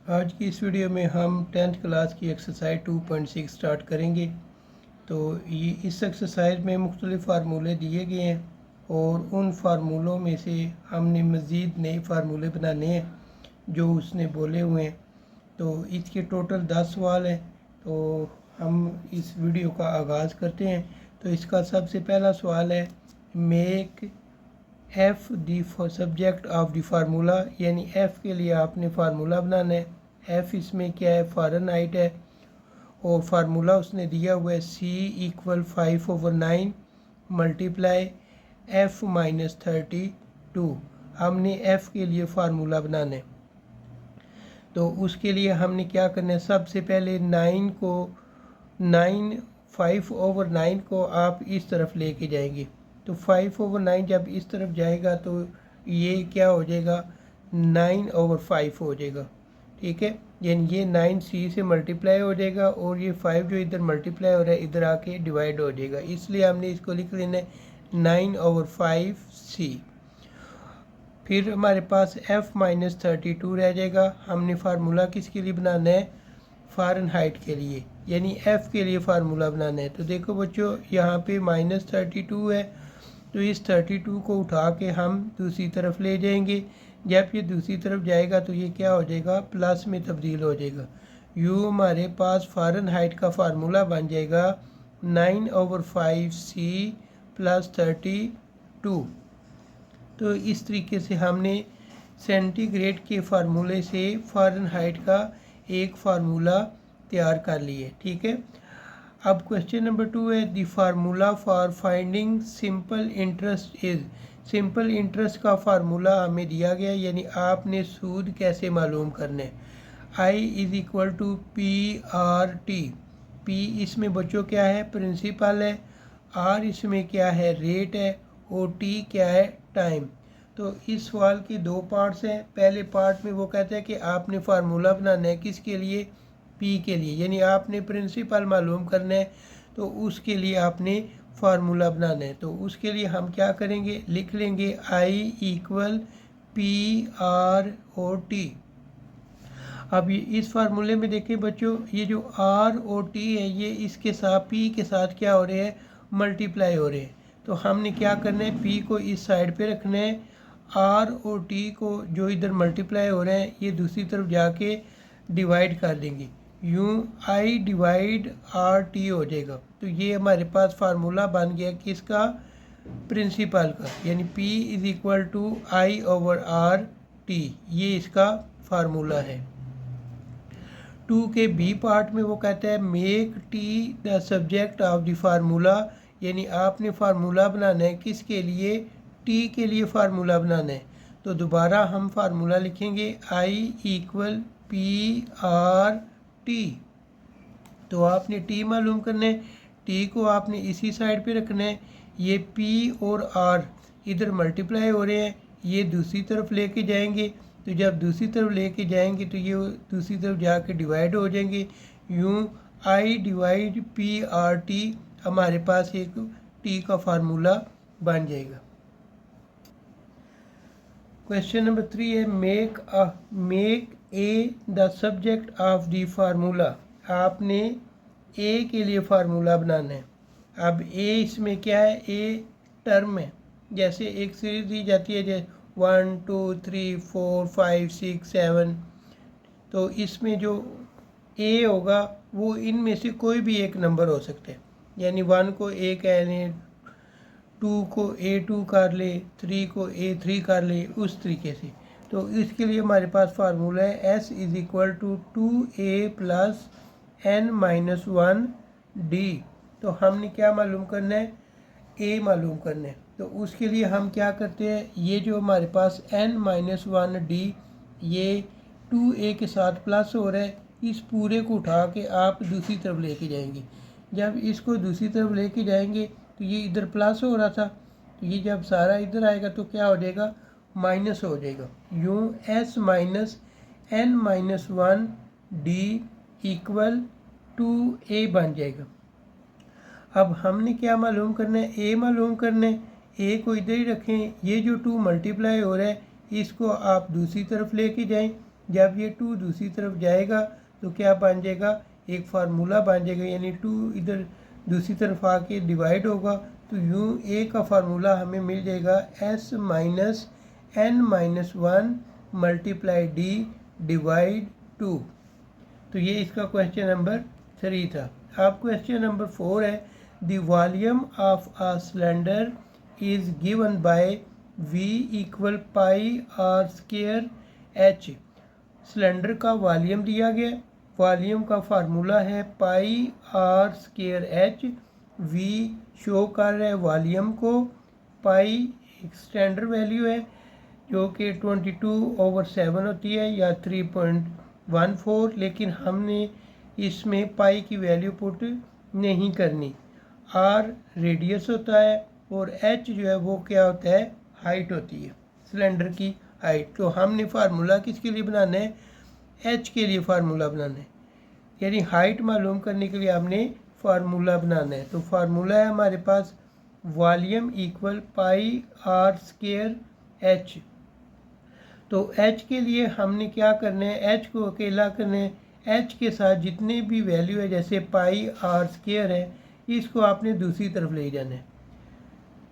आज की इस वीडियो में हम 10th क्लास की एक्सरसाइज 2.6 स्टार्ट करेंगे। तो ये इस एक्सरसाइज में मुख्तलिफ फार्मूले दिए गए हैं और उन फार्मूलों में से हमने मज़ीद नए फार्मूले बनाने हैं जो उसने बोले हुए हैं। तो इसके टोटल 10 सवाल हैं। तो हम इस वीडियो का आगाज़ करते हैं। तो इसका सबसे पहला सवाल है, make F the subject of the formula, यानी एफ़ के लिए आपने फार्मूला बनाना है। एफ़ इसमें क्या है, फ़ारेनहाइट है और फार्मूला उसने दिया हुआ है C = 5/9 मल्टीप्लाई F-32। हमने एफ़ के लिए फार्मूला बनाना है। तो उसके लिए हमने क्या करना है, सबसे पहले 5/9 को आप इस तरफ लेके जाएंगे। तो 5/9 जब इस तरफ जाएगा तो ये क्या हो जाएगा, 9/5 हो जाएगा। ठीक है, यानी ये 9C से मल्टीप्लाई हो जाएगा और ये 5 जो इधर मल्टीप्लाई हो रहा है इधर आके डिवाइड हो जाएगा। इसलिए हमने इसको लिख लेना है 9/5C। फिर हमारे पास F-32 रह जाएगा। हमने फार्मूला किसके लिए बनाना है, फ़ारेनहाइट के लिए, यानी F के लिए फार्मूला बनाना है। तो देखो बच्चों, यहाँ पे -32 है, तो इस 32 को उठा के हम दूसरी तरफ ले जाएंगे। जब ये दूसरी तरफ जाएगा तो ये क्या हो जाएगा, प्लस में तब्दील हो जाएगा। यूँ हमारे पास फ़ारेनहाइट का फार्मूला बन जाएगा 9/5C + 32। तो इस तरीके से हमने सेंटीग्रेड के फार्मूले से फ़ारेनहाइट का एक फार्मूला तैयार कर लिए। ठीक है, अब क्वेश्चन नंबर 2 है, the formula for finding simple interest is. Simple interest का फार्मूला हमें दिया गया, यानी आपने सूद कैसे मालूम करना है। I = PRT। P इसमें बच्चों क्या है, प्रिंसिपल है, R इसमें क्या है, रेट है, और T क्या है, टाइम। तो इस सवाल के दो पार्ट्स हैं। पहले पार्ट में वो कहता है कि आपने फार्मूला बनाना है किसके लिए, P के लिए, यानी आपने प्रिंसिपल मालूम करना है, तो उसके लिए आपने फार्मूला बनाना है। तो उसके लिए हम क्या करेंगे, लिख लेंगे I = PRT। अब ये इस फार्मूले में देखें बच्चों, ये जो R और T है ये इसके साथ P के साथ क्या हो रहे हैं, मल्टीप्लाई हो रहे हैं। तो हमने क्या करना है, P को इस साइड पे रखना है, R और T को जो इधर मल्टीप्लाई हो रहे हैं ये दूसरी तरफ जाके डिवाइड कर देंगे। यूँ I/RT हो जाएगा। तो ये हमारे पास फार्मूला बन गया किसका, प्रिंसिपल का, यानी P = I/RT। ये इसका फार्मूला है। 2 के बी पार्ट में वो कहता है, make T the subject of the formula, यानी आपने फार्मूला बनाना है किसके लिए, T के लिए फार्मूला बनाना है। तो दोबारा हम फार्मूला लिखेंगे I = PRT। तो आपने T मालूम करना है, T को आपने इसी साइड पे रखना है। ये P और R इधर मल्टीप्लाई हो रहे हैं, ये दूसरी तरफ लेके जाएंगे। तो जब दूसरी तरफ लेके जाएंगे तो ये दूसरी तरफ जाके डिवाइड हो जाएंगे। यूँ I/PRT हमारे पास एक T का फार्मूला बन जाएगा। क्वेश्चन नंबर 3 है, make A the subject of the formula. आपने A के लिए फार्मूला बनाना है। अब A इसमें क्या है, A टर्म है, जैसे एक सीरीज दी जाती है जैसे 1 2 3 4 5 6 7। तो इसमें जो A होगा वो इनमें से कोई भी एक नंबर हो सकता है, यानी 1 को A कह लें, 2 को A2 कर ले, 3 को A3 कर ले, उस तरीके से। तो इसके लिए हमारे पास फार्मूला है S = 2A + n-1D। तो हमने क्या मालूम करना है, A मालूम करना है। तो उसके लिए हम क्या करते हैं, ये जो हमारे पास n-1D, ये 2A के साथ प्लस हो रहा है, इस पूरे को उठा के आप दूसरी तरफ लेके जाएंगे। जब इसको दूसरी तरफ लेके जाएंगे तो ये इधर प्लस हो रहा था, तो ये जब सारा इधर आएगा तो क्या हो जाएगा, माइनस हो जाएगा। यूँ S - n-1D = 2A बन जाएगा। अब हमने क्या मालूम करना है, A मालूम करना है। A को इधर ही रखें, ये जो 2 मल्टीप्लाई हो रहा है इसको आप दूसरी तरफ लेके जाएं। जब ये 2 दूसरी तरफ जाएगा तो क्या बन जाएगा, एक फार्मूला बन जाएगा, यानी 2 इधर दूसरी तरफ आके डिवाइड होगा तो यूँ ए का फार्मूला हमें मिल जाएगा s minus n minus 1 multiply D divide 2। तो ये इसका क्वेश्चन नंबर 3 था। अब क्वेश्चन नंबर 4 है, the volume of a cylinder is given by v equal pi r square h। Cylinder का वॉल्यूम दिया गया, वॉल्यूम का फार्मूला है pi r square h। v show कर रहा है वॉल्यूम को, पाई एक स्टैंडर्ड वैल्यू है जो कि 22/7 होती है या 3.14, लेकिन हमने इसमें पाई की वैल्यू पुट नहीं करनी। आर रेडियस होता है और एच जो है वो क्या होता है, हाइट होती है, सिलेंडर की हाइट। तो हमने फार्मूला किसके लिए बनाना है, एच के लिए फार्मूला बनाना है, यानी हाइट मालूम करने के लिए हमने फार्मूला बनाना है। तो फार्मूला है हमारे पास volume equal pi r square h. तो h के लिए हमने क्या करना है, h को अकेला करना है, h के साथ जितने भी वैल्यू है जैसे पाई आर स्क्वायर है इसको आपने दूसरी तरफ ले जाना है।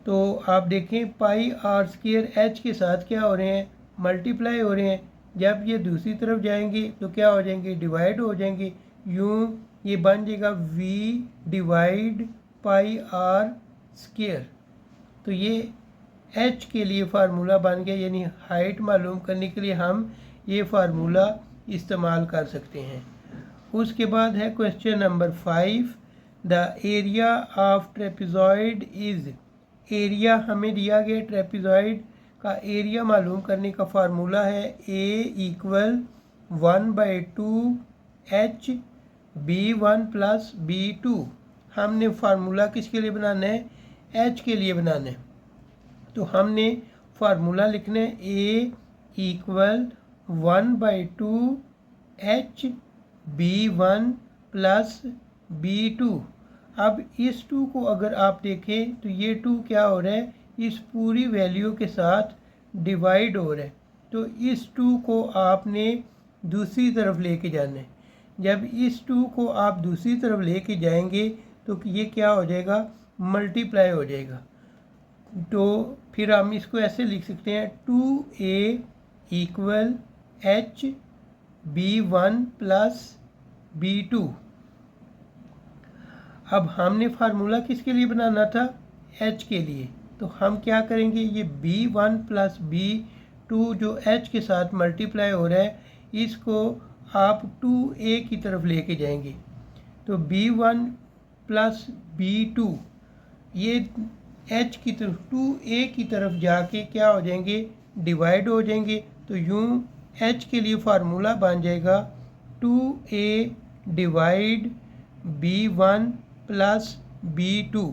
तो आप देखें पाई आर स्क्वायर h के साथ क्या हो रहे हैं, मल्टीप्लाई हो रहे हैं। जब ये दूसरी तरफ जाएंगे तो क्या हो जाएंगे, डिवाइड हो जाएंगे। यूँ ये बन जाएगा v divide pi r square. तो ये h के लिए फार्मूला बन गया, यानी हाइट मालूम करने के लिए हम ये फार्मूला इस्तेमाल कर सकते हैं। उसके बाद है question number 5, the area of trapezoid is. Area हमें दिया गया, ट्रेपेजॉइड का एरिया मालूम करने का फार्मूला है a equal 1/2 h b1 plus b2। हमने फार्मूला किसके लिए बनाना है, h के लिए बनाना है। तो हमने फार्मूला लिखना है a equal 1/2 h b1 plus b2। अब इस 2 को अगर आप देखें तो ये 2 क्या हो रहा है, इस पूरी वैल्यू के साथ डिवाइड हो रहा है। तो इस 2 को आपने दूसरी तरफ लेके जाना है। जब इस 2 को आप दूसरी तरफ लेके जाएंगे तो ये क्या हो जाएगा, मल्टीप्लाई हो जाएगा। तो फिर हम इसको ऐसे लिख सकते हैं 2a equal h b1 plus b2। अब हमने फार्मूला किसके लिए बनाना था, h के लिए। तो हम क्या करेंगे, ये b1 प्लस b2 जो h के साथ मल्टीप्लाई हो रहा है इसको आप 2a की तरफ लेके जाएंगे। तो b1 प्लस b2 ये h की तरफ 2a की तरफ जाके क्या हो जाएंगे, डिवाइड हो जाएंगे। तो यूँ h के लिए फार्मूला बन जाएगा 2a divide b1 plus b2।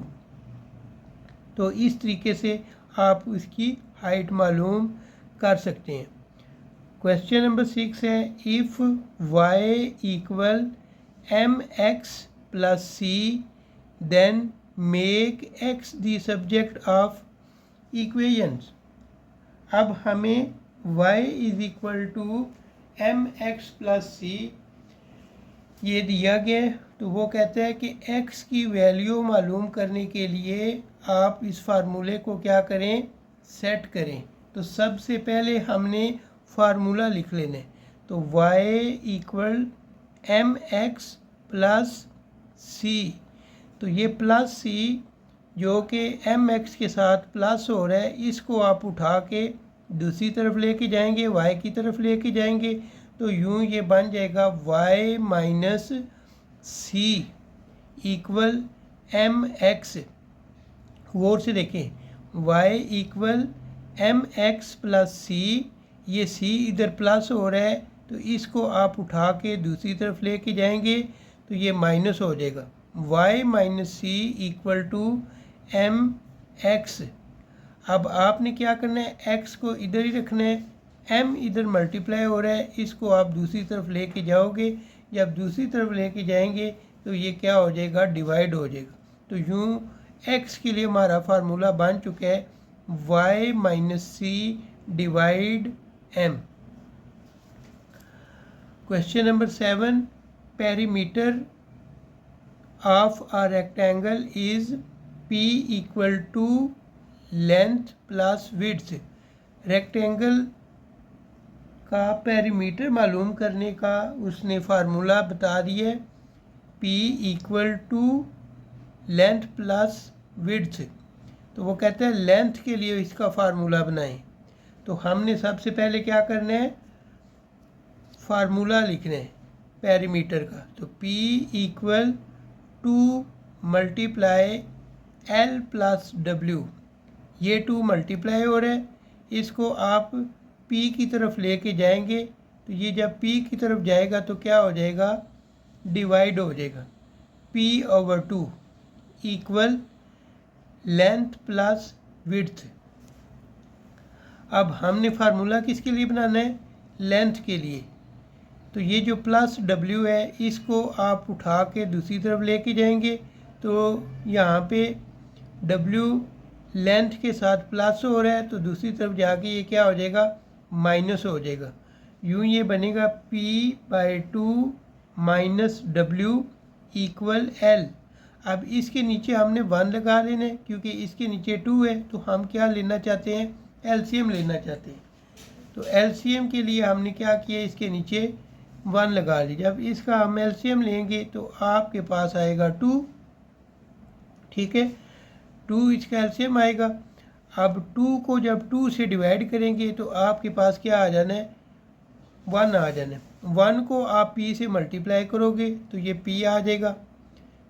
तो इस तरीके से आप उसकी हाइट मालूम कर सकते हैं। क्वेश्चन नंबर 6 है, if y equal mx plus c then make x the subject of equations. अब हमें y is equal to mx plus c ये दिया गया है। तो वो कहते हैं कि x की वैल्यू मालूम करने के लिए आप इस फार्मूले को क्या करें, सेट करें। तो सबसे पहले हमने फार्मूला लिख लेना है। तो y equal mx plus c। तो ये प्लस c जो कि mx के साथ प्लस हो रहा है इसको आप उठा के दूसरी तरफ लेके जाएंगे, y की तरफ लेके जाएंगे। तो यूँ ये बन जाएगा y minus c equal mx। गौर से देखें, y equal mx plus c, ये c इधर प्लस हो रहा है तो इसको आप उठा के दूसरी तरफ लेके जाएंगे तो ये माइनस हो जाएगा। y minus c equal to mx। अब आपने क्या करना है, x को इधर ही रखना है, m इधर मल्टीप्लाई हो रहा है, इसको आप दूसरी तरफ लेके जाओगे। जब दूसरी तरफ लेके जाएंगे तो ये क्या हो जाएगा, डिवाइड हो जाएगा। तो यूँ x के लिए हमारा फार्मूला बन चुका है y minus c divide m। Question number 7, perimeter of a rectangle is P equal to length plus width. Rectangle का पेरीमीटर मालूम करने का उसने फार्मूला बता दिया है, P equal to length plus width. तो वो कहते हैं लेंथ के लिए इसका फार्मूला बनाएं। तो हमने सबसे पहले क्या करना है, फार्मूला लिखना है पेरीमीटर का। तो P equal to multiply L plus W, ये 2 मल्टीप्लाई हो रहा है, इसको आप P की तरफ लेके जाएंगे तो ये जब P की तरफ जाएगा तो क्या हो जाएगा, डिवाइड हो जाएगा। P/2 equal length plus width. अब हमने फार्मूला किसके लिए बनाना है, लेंथ के लिए। तो ये जो प्लस W है इसको आप उठा के दूसरी तरफ लेके जाएंगे तो यहाँ पे W लेंथ के साथ प्लस हो रहा है, तो दूसरी तरफ जाके ये क्या हो जाएगा, माइनस हो जाएगा। यूँ ये बनेगा P/2 minus W equal L। अब इसके नीचे हमने 1 लगा लेना है क्योंकि इसके नीचे 2 है, तो हम क्या लेना चाहते हैं, LCM लेना चाहते हैं। तो LCM के लिए हमने क्या किया, इसके नीचे 1 लगा ली। जब इसका हम LCM लेंगे तो आपके पास आएगा 2, ठीक है, 2 इसका LCM आएगा। अब 2 को जब 2 से डिवाइड करेंगे तो आपके पास क्या आ जाना है, 1 आ जाना है। 1 को आप P से मल्टीप्लाई करोगे तो ये P आ जाएगा।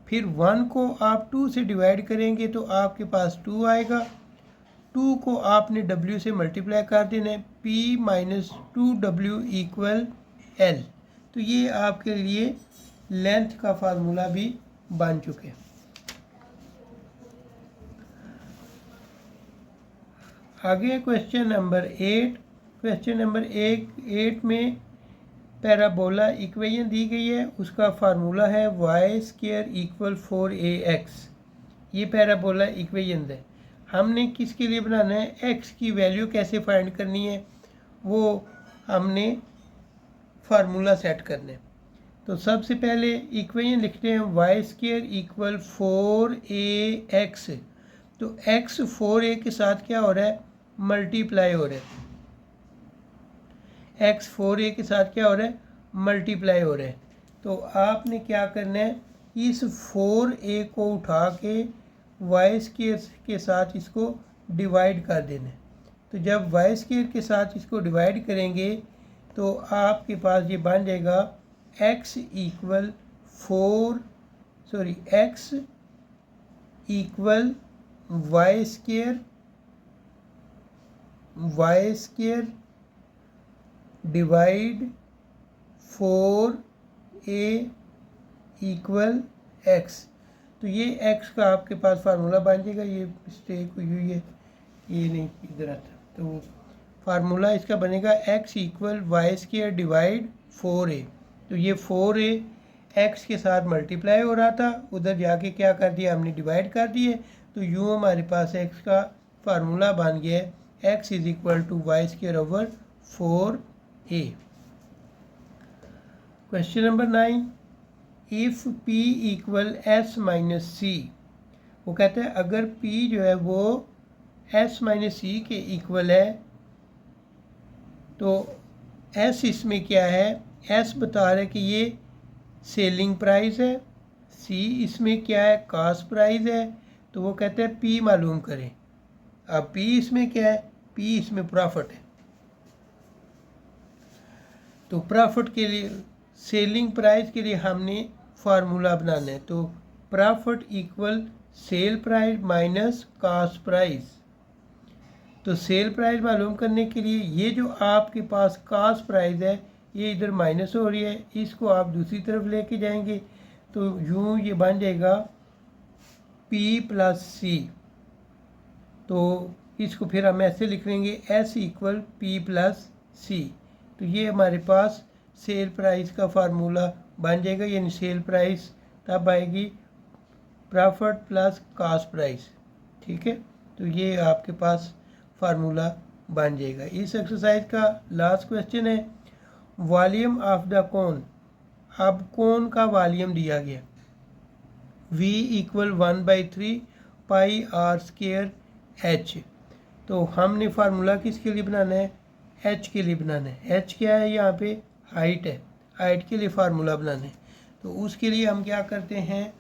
फिर 1 को आप 2 से डिवाइड करेंगे तो आपके पास 2 आएगा। 2 को आपने W से मल्टीप्लाई कर देना है, P minus 2W equal L। तो ये आपके लिए लेंथ का फार्मूला भी बन चुके हैं। आगे क्वेश्चन नंबर 8। क्वेश्चन नंबर 8 में पैराबोला इक्वेशन दी गई है, उसका फार्मूला है y² इक्वल 4ax। ये पैराबोला इक्वेशन है। हमने किसके लिए बनाना है, x की वैल्यू कैसे फाइंड करनी है वो हमने फार्मूला सेट करना है। तो सबसे पहले इक्वेशन लिखते हैं y² इक्वल 4ax। तो x 4a के साथ क्या हो रहा है, मल्टीप्लाई हो रहा है। x 4a के साथ क्या हो रहा है, मल्टीप्लाई हो रहा है। तो आपने क्या करना है, इस 4a को उठा के y² के साथ इसको डिवाइड कर देना है। तो जब y² के साथ इसको डिवाइड करेंगे तो आपके पास ये बन जाएगा x equal x equal y² divide 4a equal x। तो ये x का आपके पास फार्मूला बन जाएगा। ये मिस्टेक हुई है, ये नहीं इधर आता। तो फार्मूला इसका बनेगा x equal y² divide 4a। तो ये 4a x के साथ मल्टीप्लाई हो रहा था, उधर जाके क्या कर दिया, हमने डिवाइड कर दिए। तो यूँ हमारे पास x का फार्मूला बन गया है x is equal to y² over 4a। Question number 9, if P equal S minus C. वो कहते हैं अगर P जो है वो S माइनस सी के इक्वल है तो S इसमें क्या है, S बता रहा है कि ये सेलिंग प्राइस है, C इसमें क्या है, कास्ट प्राइस है। तो वो कहते हैं P मालूम करें। अब P इसमें क्या है, P इसमें प्रॉफिट है। तो प्रॉफिट के लिए, सेलिंग प्राइस के लिए हमने फार्मूला बनाना है। तो profit equal sale price minus cost price. तो सेल प्राइस मालूम करने के लिए ये जो आपके पास कास्ट प्राइस है ये इधर माइनस हो रही है, इसको आप दूसरी तरफ लेके जाएंगे तो यूँ ये बन जाएगा P प्लस सी। तो इसको फिर हम ऐसे लिख लेंगे S इक्वल P प्लस सी। तो ये हमारे पास सेल प्राइस का फार्मूला बन जाएगा, यानी सेल प्राइस तब आएगी प्रॉफिट प्लस कास्ट प्राइस। ठीक है, तो ये आपके पास फार्मूला बन जाएगा। इस एक्सरसाइज का लास्ट क्वेश्चन है, वॉल्यूम ऑफ द कोन, अब कोन का वॉल्यूम दिया गया v equal 1/3 pi r square h। तो हमने फार्मूला किसके लिए बनाना है, h के लिए बनाना है। h क्या है, यहाँ पे हाइट है, हाइट के लिए फार्मूला बनाना है। तो उसके लिए हम क्या करते हैं,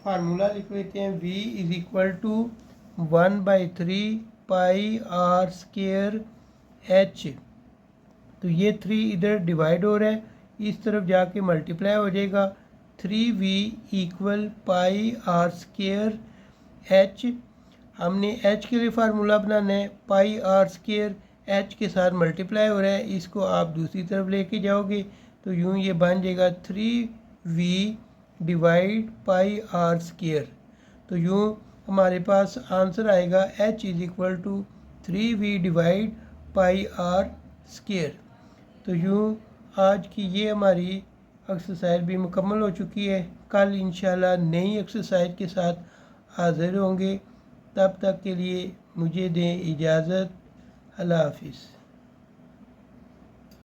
फार्मूला लिख लेते हैं v is equal to 1/3 pi r square h। तो ये 3 इधर डिवाइड हो रहा है, इस तरफ जाके मल्टीप्लाई हो जाएगा। 3v equal pi r square h। हमने h के लिए फार्मूला बनाना है, पाई आर स्केयर h के साथ मल्टीप्लाई हो रहा है, इसको आप दूसरी तरफ लेके जाओगे तो यूँ ये बन जाएगा 3v divide pi r square. तो यूँ हमारे पास आंसर आएगा h is equal to 3v divide pi r square. तो यूँ आज की ये हमारी एक्सरसाइज भी मुकम्मल हो चुकी है। कल इंशाल्लाह नई एक्सरसाइज के साथ हाज़िर होंगे। तब तक के लिए मुझे दें इजाज़त। अल्लाह हाफिज़।